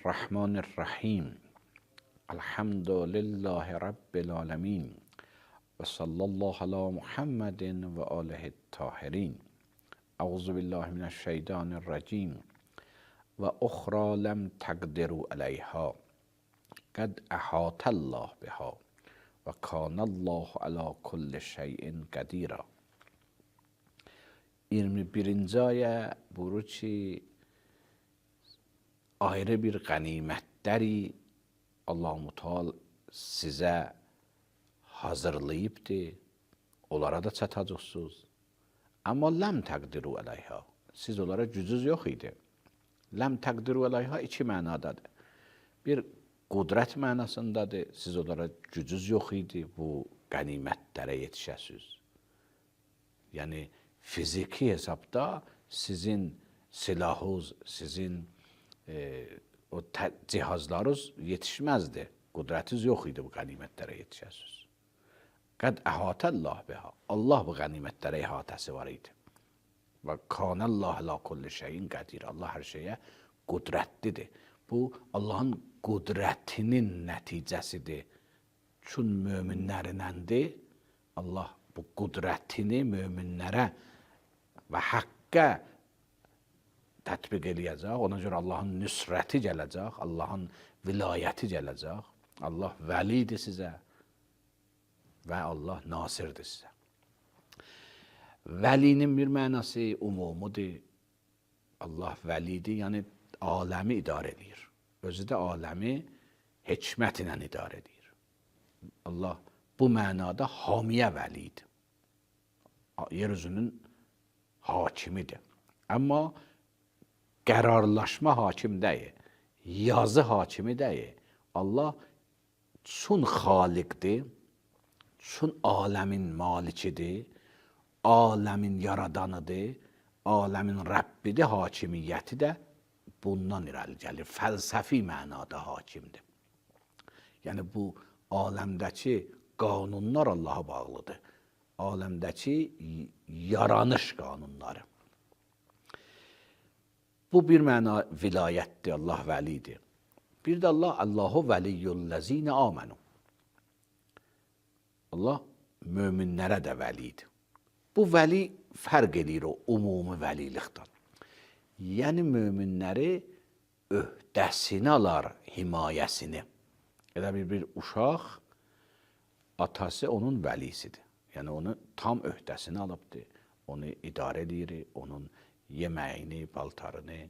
الرحمن الرحیم الحمد لله رب العالمین و صلی الله علی محمد و آله الطاهرین. اعوذ بالله من الشیطان الرجیم و اخری لم تقدروا علیها قد احاط الله بها و کان الله علی کل شیء قدیر. 21-ci ayə buyurur ki, ayrı bir qənimətləri Allah-u Teala sizə hazırlayıbdır, onlara da çatacaqsınız. Amma ləm təqdiru əleyha, siz onlara gücünüz yox idi. Ləm təqdiru əleyha iki mənadadır. Bir qudrət mənasındadır, siz onlara gücünüz yox idi, bu qənimətlərə yetişəsiniz. Yəni, fiziki hesabda sizin silahınız, sizin o cihazlarınız yetişməzdi. Qudrətiniz yox idi bu qənimətlərə yetişəsiniz. Qəd əhatəllah biha. Allah bu qənimətlərə əhatəsi var idi. Və kanəllah lə kulli şeyin qədir. Allah hər şeyə qudrətlidir. Bu, Allahın qudrətinin nəticəsidir. Çün möminlərinəndir. Allah bu qudrətini möminlərə və haqqə tətbiq eləyəcək. Ona görə Allahın nüsrəti gələcək, Allahın vilayəti gələcək. Allah vəlidir sizə və Allah nasirdir sizə. Vəlinin bir mənası umumidir. Allah vəlidir, yəni aləmi idarə edir. Özü də aləmi hikmətlə idarə edir. Allah bu mənada hamiyə vəlidir. Yeryüzünün hakimidir. Amma qərarlaşma hakim deyil, yazı hakimi deyil. Allah çün xaliqdir, çün aləmin malikidir, aləmin yaradanıdır, aləmin Rəbbidir, hakimiyyəti də bundan irəli gəlir. Fəlsəfi mənada hakimdir. Yəni bu aləmdəki qanunlar Allaha bağlıdır. Aləmdəki yaranış qanunları. Bu bir məna vilayətdir, Allah vəlidir. Bir də Allahu vəliyyullezine amenu. Allah möminlərə də vəlidir. Bu vəli fərq edir o umumi vəlilikdən. Yəni möminləri öhdəsinə alar himayəsini. Elə bir uşaq, atası onun vəlisidir. Yəni onu tam öhdəsinə alıbdır. Onu idarə edir, onun yeməyini, paltarını.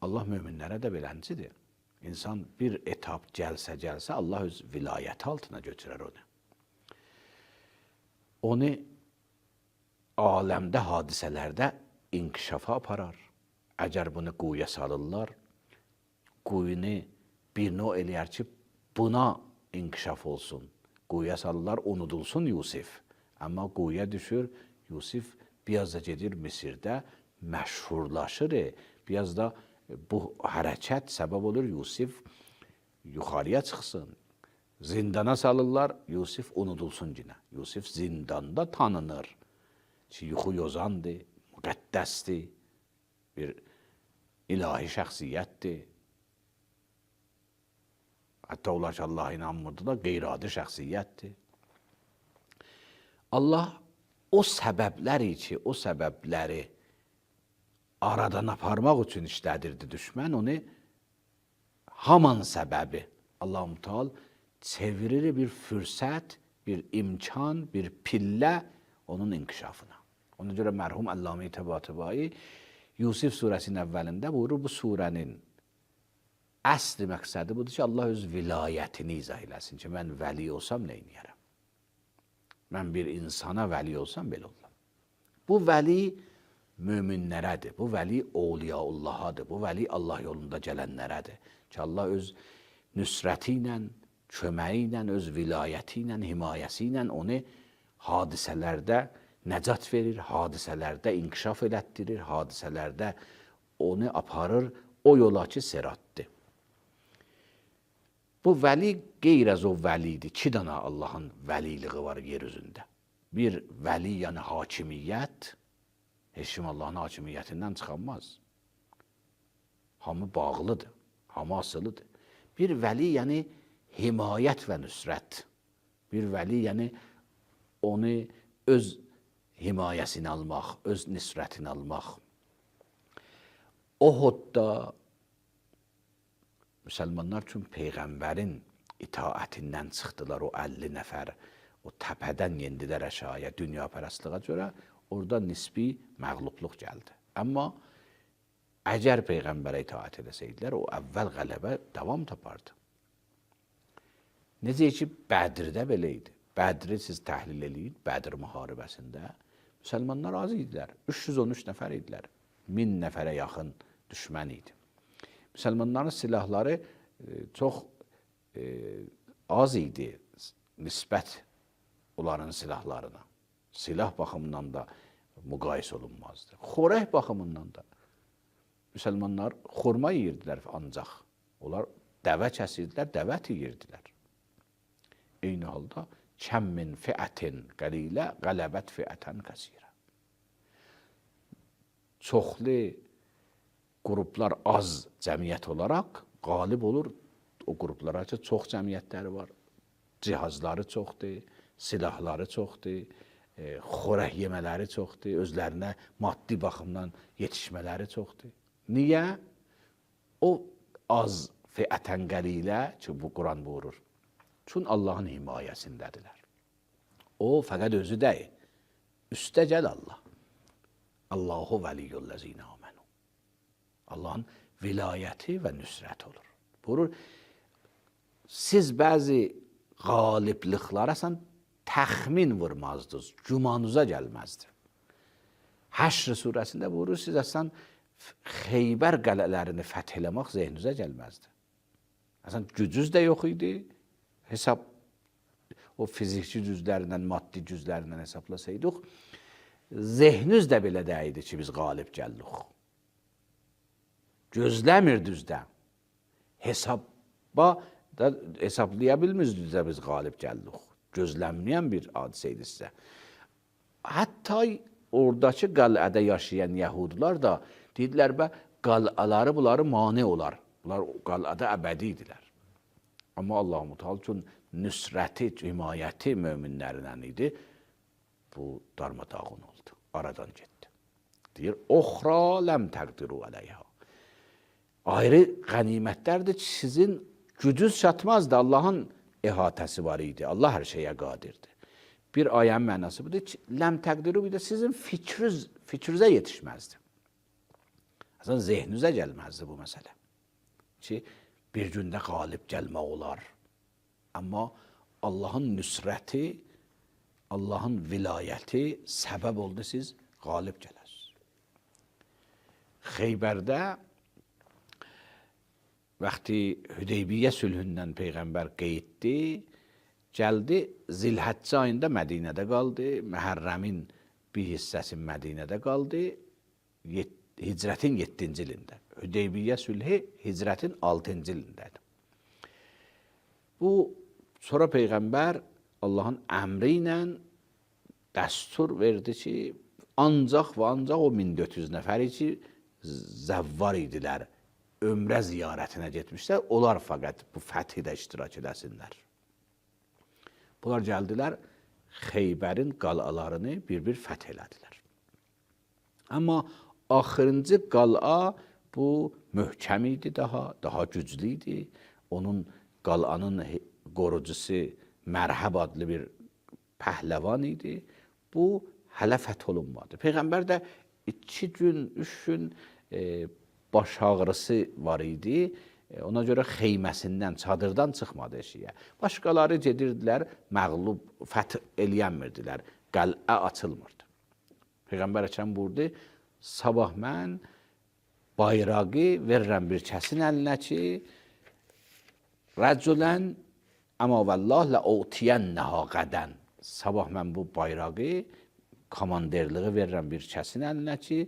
Allah möminlərə də beləncidir. İnsan bir etap gəlsə, Allah öz vilayəti altına götürər onu. Onu aləmdə, hadisələrdə inkişafa aparar. Əgər bunu quyuya salırlar, quyunu bir növ eləyər ki, buna inkişaf olsun. Quyuya salırlar, unudulsun Yusif. Amma quyuya düşür, Yusif biraz da gedir Misirdə, məşhurlaşır. Biraz da bu hərəkət səbəb olur, Yusif yuxarıya çıxsın. Zindana salırlar, Yusif unudulsun yine. Yusif zindanda tanınır. Ki, yuxu yozandır, müqəddəsdir, bir ilahi şəxsiyyətdir. Hətta onlar ki, Allah inanmırdı da qeyri-adi şəxsiyyətdir. Allah o səbəbləri ki, o səbəbləri aradan aparmaq üçün işlədirdi düşmən, onu haman səbəbi Allah-u Teala çevirir bir fürsət, bir imkan, bir pillə onun inkişafına. Ona görə mərhum Əllamə Təbatəbai Yusif surəsinin əvvəlində buyurur, bu surənin əsli məqsədi budur ki, Allah öz vilayətini izah eləsin ki, mən vəli olsam nə edərəm? Mən bir insana vəli olsam belə olam. Bu vəli möminlərədir, bu vəli Awliyaullahadır, bu vəli Allah yolunda gələnlərədir. Ki, Allah öz nüsrəti ilə, köməyi ilə, öz vilayəti ilə, himayəsi ilə onu hadisələrdə nəcat verir, hadisələrdə inkişaf elətdirir, hadisələrdə onu aparır o yola ki, siratdır. Bu vəli qeyr az o vəlidir. 2 dənə Allahın vəliliği var yeryüzündə. Bir vəli, yəni hakimiyyət, heç kim Allahın hakimiyyətindən çıxanmaz. Hamı bağlıdır. hamasılıdır. Bir vəli yəni himayət və nüsrət. Bir vəli yəni onu öz himayəsini almaq, öz nüsrətini almaq. Uhudda müsəlmanlar üçün Peyğəmbərin itaətindən çıxdılar o 50 nəfər. O təpədən yendilər aşağıya dünyapərəstliyə görə. Orada nisbi məğlubluq gəldi. Amma əgər Peyğəmbərə itaət edəsəydilər, o əvvəl qələbə davam tapardı. Necə ki, Bədirdə belə idi. Bədri siz təhlil eləyin, Bədir müharibəsində müsəlmanlar az idilər. 313 nəfər idilər. 1000 nəfərə yaxın düşmən idi. Müsəlmanların silahları çox az idi nisbət onların silahlarına. Silah baxımından da müqayisə olunmazdı. Xörək baxımından da müsəlmanlar xurma yeyirdilər ancaq. Onlar dəvə kəsirdilər, dəvə yeyirdilər. Eyni halda kəm min fiətin qəlilə qələbət fiətən kəsirə. Çoxlu qruplar az cəmiyyət olaraq qalib olur. O qruplara ki, çox cəmiyyətləri var. Cihazları çoxdur, silahları çoxdur, xörək yemələri çoxdur, özlərinə maddi baxımdan yetişmələri çoxdur. Niyə? O az fiətən qəlilə ki, bu Quran buyurur. Çünki Allahın himayəsindədirlər. O fəqət özü deyil. Üstə gəl Allah. Allahu vəliyyullezine amenu. Allahın vilayəti və nüsrəti olur. Buyurur, siz bəzi qalibliklara təxmin vurmazdınız, gümanınıza gəlməzdi. Həşr surəsində buyurur, siz əslən Xeybər qələlərini fəth eləmək zehninizə gəlməzdi. Əslən gücünüz də yox idi, hesab o fiziki cüzlərindən, maddi cüzlərindən hesablasaydıq, zehniniz də belə deyildi ki, biz qalib gəldik. Gözləmirdiniz də, hesablaya bilmirdiniz də biz qalib gəldik. Gözləməyən bir hadisə idi sizə. Hətta oradakı qal'ədə yaşayan yəhudlar da dedilər, qal'aları bunları mane olar. Bunlar qal'ədə əbədi idilər. Amma Allah-u Teala üçün nüsrəti, himayəti möminlərindən idi. Bu darmadağın oldu, aradan getdi. Deyir, oxra ləm təqdiru əleyhə. Ayrı qənimətlərdir ki, sizin gücünüz çatmazdı, Allahın əhatəsi var idi. Allah hər şeyə qadirdir. Bir ayənin mənası budur ki, ləm təqdiru bir də sizin fikrinizə yetişməzdi. Aslında zehninizə gəlməzdi bu məsələ. Ki, bir gündə qalib gəlmək olar. Amma Allahın nüsrəti, Allahın vilayəti səbəb oldu siz qalib gələsiniz. Xeybərdə vaxtı Hüdeybiyyə sülhündən Peyğəmbər qeyddi, gəldi, Zilhəccə ayında Mədinədə qaldı, Məhərrəmin bir hissəsi Mədinədə qaldı, hicrətin 7-ci ilində. Hüdeybiyyə sülhü hicrətin 6-cı ilindədir. Bu, sonra Peyğəmbər Allahın əmri ilə dəstur verdi ki, ancaq və ancaq o 1400 nəfəri ki, zəvvar idilər, ömrə ziyarətinə getmişlər, onlar fəqət bu fəthidə iştirak edəsinlər. Bunlar gəldilər, Xeybərin qal'alarını bir-bir fəth elədilər. Amma axırıncı qal'a bu möhkəm idi daha güclü idi. Onun qal'anın qorucusu Mərhəb adlı bir pəhləvan idi. Bu hələ fəth olunmadı. Peyğəmbər də 2 gün, 3 gün baş ağrısı var idi. Ona görə xeyməsindən, çadırdan çıxmadı eşiyə. Başqaları gedirdilər, məğlub, fəth eləyənmirdilər. Qəl'ə açılmırdı. Peyğəmbər Əkəm buyurdu, sabah mən bayrağı verirəm bir kəsin əlinə ki, rəculən əmə vəllah ləutiyənnəhə qədən. Sabah mən bu bayrağı, komanderliği verirəm bir kəsin əlinə ki,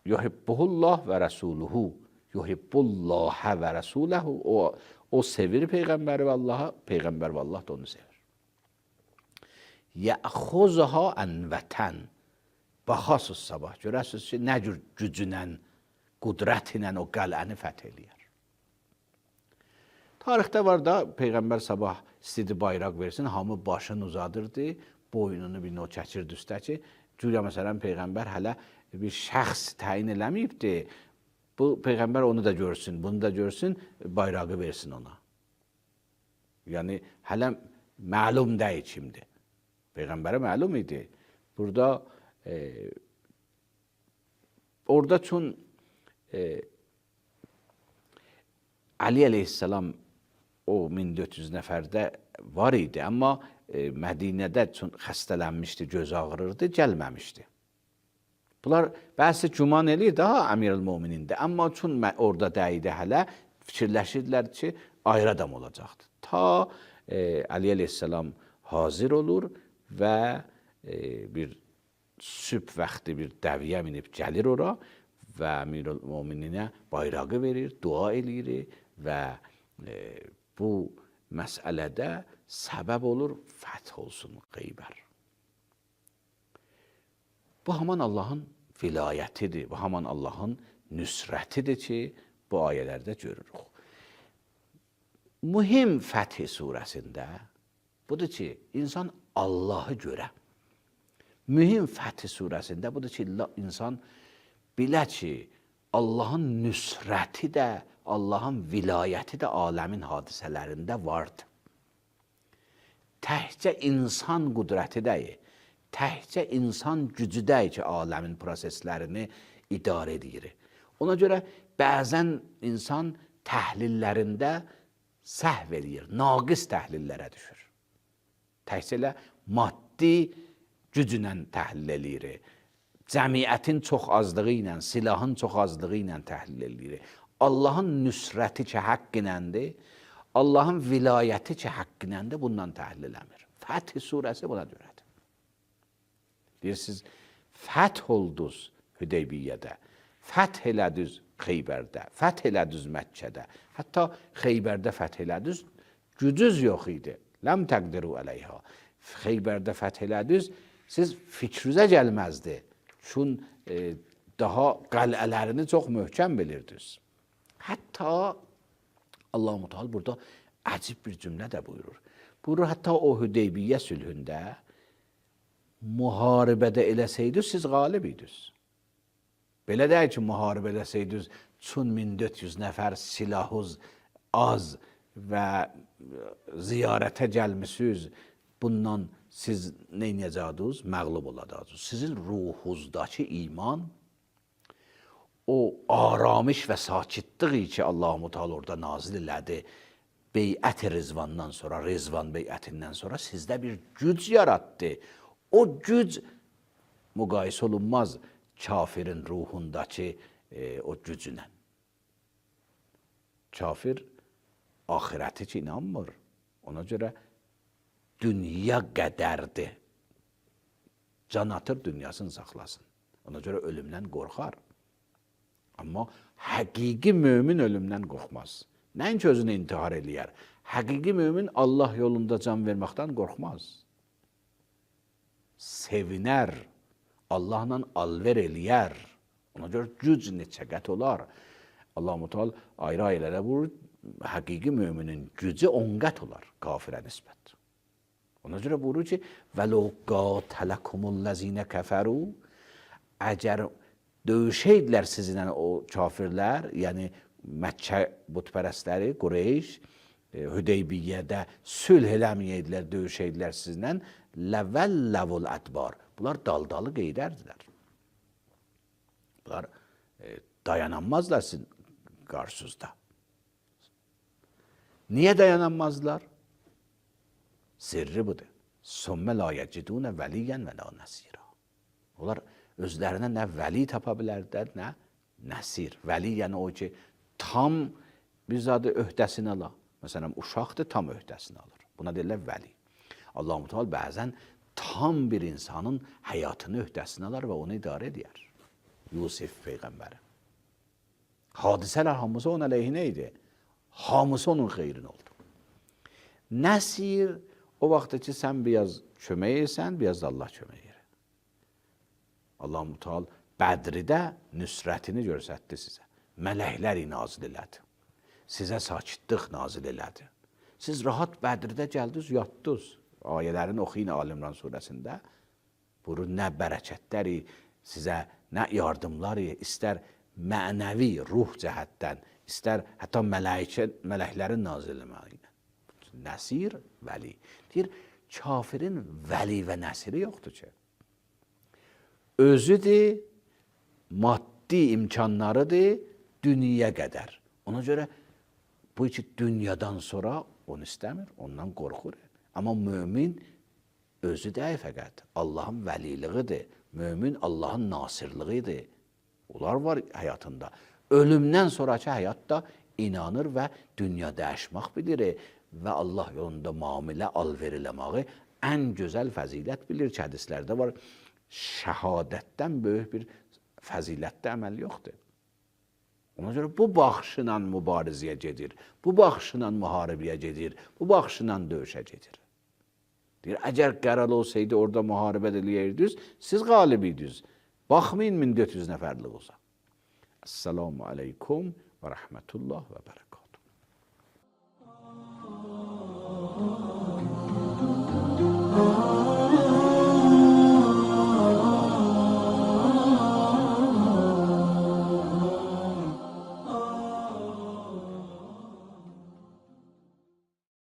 yuhibbuhullah və rəsuluhu. Yuhibbullahə və rəsuləhu. O sevir Peyğəmbəri və Allah'a, Peyğəmbər və Allah da onu sevir. Yəxuzha ənvətən. Baxasız sabah, görəsiniz ki, nə cür gücünlə, qudrətlə o qələni fəth eləyər. Tarixdə var da, Peyğəmbər sabah istedi bayraq versin, hamı başını uzadırdı, boynunu bir növ çəkirdi üstə ki, güya məsələn Peyğəmbər hələ bir şəxs təyin eləməyibdi. Bu Peyğəmbər onu da görsün, bunu da görsün, bayrağı versin ona. Yəni hələ məlum deyil kimdir. Peyğəmbərə məlum idi. Burada orada çün Ali əleyhissalam o 1400 nəfərdə var idi, amma Mədinədə çün xəstələnmişdi, göz ağrırdı, gəlməmişdi. Bunlar bəzi güman eləyir daha Əmirül-Möminində, amma çün orada dəyidi hələ fikirləşirdilər ki, ayrı adam olacaqdır. Ta Ali əleyhissalam hazır olur və bir sübh vaxtı bir dəviyə minib gəlir ora və Əmirül-Mömininə bayrağı verir, dua eləyir və bu məsələdə səbəb olur fəth olsun Xeybər. Bu haman Allahın vilayətidir, bu haman Allahın nüsrətidir ki, bu ayələrdə görürük. Mühim Fəth surəsində budur ki, insan Allahı görə. Mühim Fəth surəsində budur ki, insan bilə ki, Allahın nüsrəti də, Allahın vilayəti də aləmin hadisələrində vardır. Təhcə insan qüdrəti deyil, təhcə insan gücü deyil ki, aləmin proseslərini idarə edir. Ona görə bəzən insan təhlillərində səhv eləyir, naqis təhlillərə düşür. Təhcə elə maddi güclə təhlil eləyir, cəmiyyətin çox azlığı ilə, silahın çox azlığı ilə təhlil eləyir. Allahın nüsrəti ki, haqq iləndir, Allahın vilayəti ki, haqq iləndir, bundan təhlil eləmir. Fəth surəsi buna görədir. Deyirsiniz, fəth oldunuz Hüdeybiyyədə, fəth elədiniz Xeybərdə, fəth elədiniz Məkkədə, hətta Xeybərdə fəth elədiniz, gücüz yox idi. Ləm təqdiru əleyha. Xeybərdə fəth elədiniz, siz fikrinizə gəlməzdi. Çün daha qələlərini çox möhkəm bilirdiniz. Hətta Allah-u Teala burada əcib bir cümlə də buyurur. Buyurur, hətta o Hüdeybiyyə sülhündə müharibədə eləsəydiniz, siz qalib idiniz. Belə deyil ki, müharibə eləsəydiniz, çün 1400 nəfər silahınız az və ziyarətə gəlmişsiniz, bundan siz neynəyəcəksiniz? Məğlub olacaqsınız. Sizin ruhunuzdakı iman, o aramış və sakitliği ki, Allah-u Teala orada nazil elədi, beyət-i Rizvandan sonra, Rizvan beyətindən sonra sizdə bir güc yaratdı. O güc müqayisə olunmaz kafirin ruhundakı o gücünə. Kafir ahirəti ki, inanmır. Ona görə dünya qədərdir. Can atır, dünyasını saxlasın. Ona görə ölümdən qorxar. Amma həqiqi mömin ölümdən qorxmaz. Nəinki özünü intihar eləyər. Həqiqi mömin Allah yolunda can verməkdən qorxmaz. Sevinər, Allahla alver eləyər. Ona görə güc neçə qət olar. Allah-u Teala ayrı ayələrə vurur, həqiqi müminin gücü 10 qət olar kafirə nisbət. Ona görə buyurur ki, وَلَوْ قَاتَلَكُمُ الَّذِينَ كَفَرُوا Əgər döyüşəydilər sizinlə o kafirlər, yəni Məkkə bütpərəstləri, Qureyş, Hüdeybiyyədə sülh eləməyəydilər, döyüşəydilər sizinlə, لَوَلَّوُ الْأَدْبَارِ Bunlar daldalı qeydərdilər. Bunlar dayanamazlar sizin qarşınızda. Niyə dayanamazlar? Sirri budur. Sümmə la yecidunə vəliyən və la nəsira. Onlar özlərinə nə vəli tapa bilərdilər, nə nəsir. Vəli yəni o ki, tam bir zadı öhdəsini ala. Məsələn, uşaqdır, tam öhdəsini alır. Buna deyirlər vəli. Allah-u Teala bəzən tam bir insanın həyatını öhdəsini alar və onu idarə edər. Yusif Peyğəmbəri. Hadisələr hamısı onun əleyhinə idi. Hamısı onun xeyrinə oldu. Nəsir o vaxtda ki, sən biraz kömək edirsən, biraz da Allah kömək edir. Allah-u Teala Bədridə nüsrətini göstərdi sizə. Mələklər nazil elədi. sizə sakitlik nazil elədi. Siz rahat Bədirdə gəldiniz, yatdınız. Ayələrini oxuyun Ali İmran surəsində. Buyurur, nə bərəkətləri sizə, nə yardımları, istər mənəvi, ruh cəhətdən, istər hətta mələklərin nazil eləməyi. Nəsir, vəli. Deyir, kafirin vəli və nəsiri yoxdur ki. Özüdür, maddi imkanlarıdır, dünya qədər. Ona görə bu iki dünyadan sonra onu istəmir, ondan qorxur. Amma mömin özü deyil fəqət. Allahın vəliliğidir. Mömin Allahın nasirliğidir. Onlar var həyatında. Ölümdən sonraki həyatda inanır və dünya dəyişmək bilir və Allah yolunda müamilə alver eləməyi ən gözəl fəzilət bilir ki, hədislərdə var. Şəhadətdən böyük bir fəzilətdə əməl yoxdur. Ona görə bu baxışla mübarizəyə gedir, bu baxışla müharibəyə gedir, bu baxışla döyüşə gedir. Deyir, əgər qərar olsaydı orada müharibə eləyirdiniz, siz qalib idiniz. Baxmayın 1400 nəfərlik olsa. Esselamu aleykum və rəhmətullah və bərəkət.